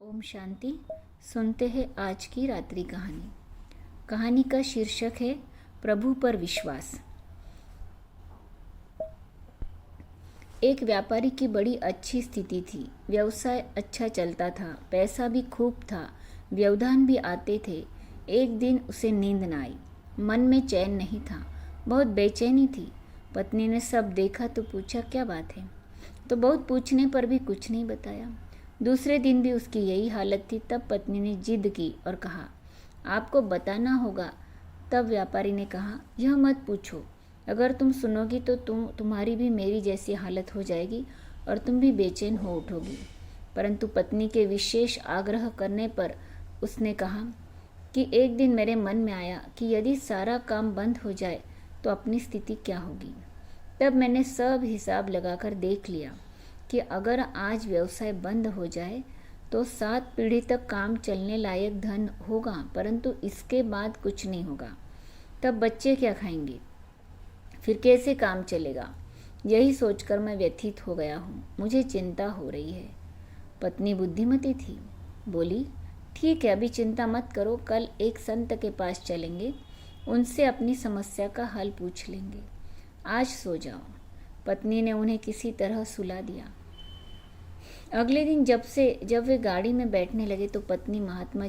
ओम शांति। सुनते हैं आज की रात्रि कहानी। कहानी का शीर्षक है प्रभु पर विश्वास। एक व्यापारी की बड़ी अच्छी स्थिति थी। व्यवसाय अच्छा चलता था, पैसा भी खूब था, व्यवधान भी आते थे। एक दिन उसे नींद न आई, मन में चैन नहीं था, बहुत बेचैनी थी। पत्नी ने सब देखा तो पूछा, क्या बात है? तो बहुत पूछने पर भी कुछ नहीं बताया। दूसरे दिन भी उसकी यही हालत थी। तब पत्नी ने जिद की और कहा, आपको बताना होगा। तब व्यापारी ने कहा, यह मत पूछो, अगर तुम सुनोगी तो तुम्हारी भी मेरी जैसी हालत हो जाएगी और तुम भी बेचैन हो उठोगी। परंतु पत्नी के विशेष आग्रह करने पर उसने कहा कि एक दिन मेरे मन में आया कि यदि सारा काम बंद हो जाए तो अपनी स्थिति क्या होगी। तब मैंने सब हिसाब लगाकर देख लिया कि अगर आज व्यवसाय बंद हो जाए तो 7 पीढ़ी तक काम चलने लायक धन होगा, परंतु इसके बाद कुछ नहीं होगा। तब बच्चे क्या खाएंगे, फिर कैसे काम चलेगा? यही सोचकर मैं व्यथित हो गया हूँ, मुझे चिंता हो रही है। पत्नी बुद्धिमती थी, बोली, ठीक है, अभी चिंता मत करो, कल एक संत के पास चलेंगे, उनसे अपनी समस्या का हल पूछ लेंगे। आज सो जाओ। पत्नी ने उन्हें किसी तरह सुला दिया। अगले दिन जब वे गाड़ी में बैठने लगे तो पत्नी महात्मा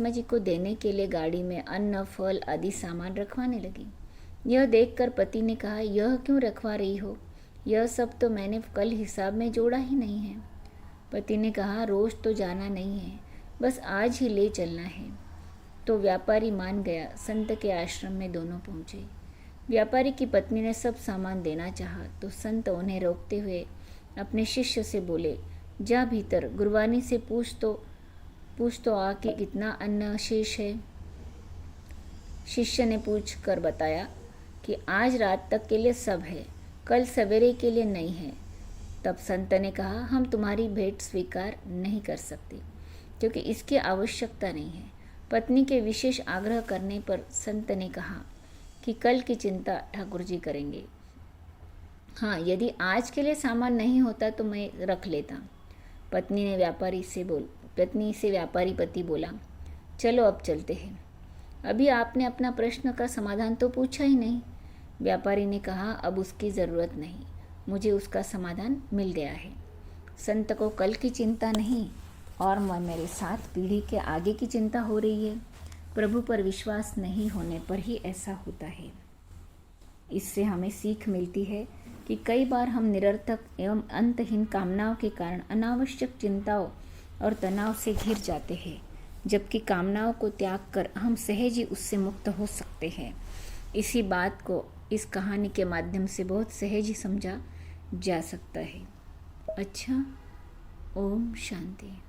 जी को देने के लिए गाड़ी में अन्न, फल आदि सामान रखवाने लगी। यह देखकर पति ने कहा, यह क्यों रखवा रही हो? यह सब तो मैंने कल हिसाब में जोड़ा ही नहीं है। पति ने कहा, रोज तो जाना नहीं है, बस आज ही ले चलना है। तो व्यापारी मान गया। संत के आश्रम में दोनों पहुंचे। व्यापारी की पत्नी ने सब सामान देना चाहा तो संत उन्हें रोकते हुए अपने शिष्य से बोले, जा भीतर गुरबानी से पूछ तो आ कि कितना अन्न शेष है। शिष्य ने पूछ कर बताया कि आज रात तक के लिए सब है, कल सवेरे के लिए नहीं है। तब संत ने कहा, हम तुम्हारी भेंट स्वीकार नहीं कर सकते क्योंकि इसकी आवश्यकता नहीं है। पत्नी के विशेष आग्रह करने पर संत ने कहा कि कल की चिंता ठाकुर जी करेंगे। हाँ, यदि आज के लिए सामान नहीं होता तो मैं रख लेता। पत्नी से व्यापारी पति बोला, चलो अब चलते हैं। अभी आपने अपना प्रश्न का समाधान तो पूछा ही नहीं। व्यापारी ने कहा, अब उसकी ज़रूरत नहीं, मुझे उसका समाधान मिल गया है। संत को कल की चिंता नहीं और मेरे 7 पीढ़ी के आगे की चिंता हो रही है। प्रभु पर विश्वास नहीं होने पर ही ऐसा होता है। इससे हमें सीख मिलती है कि कई बार हम निरर्थक एवं अंतहीन कामनाओं के कारण अनावश्यक चिंताओं और तनाव से घिर जाते हैं, जबकि कामनाओं को त्याग कर हम सहज ही उससे मुक्त हो सकते हैं। इसी बात को इस कहानी के माध्यम से बहुत सहज ही समझा जा सकता है। अच्छा, ओम शांति।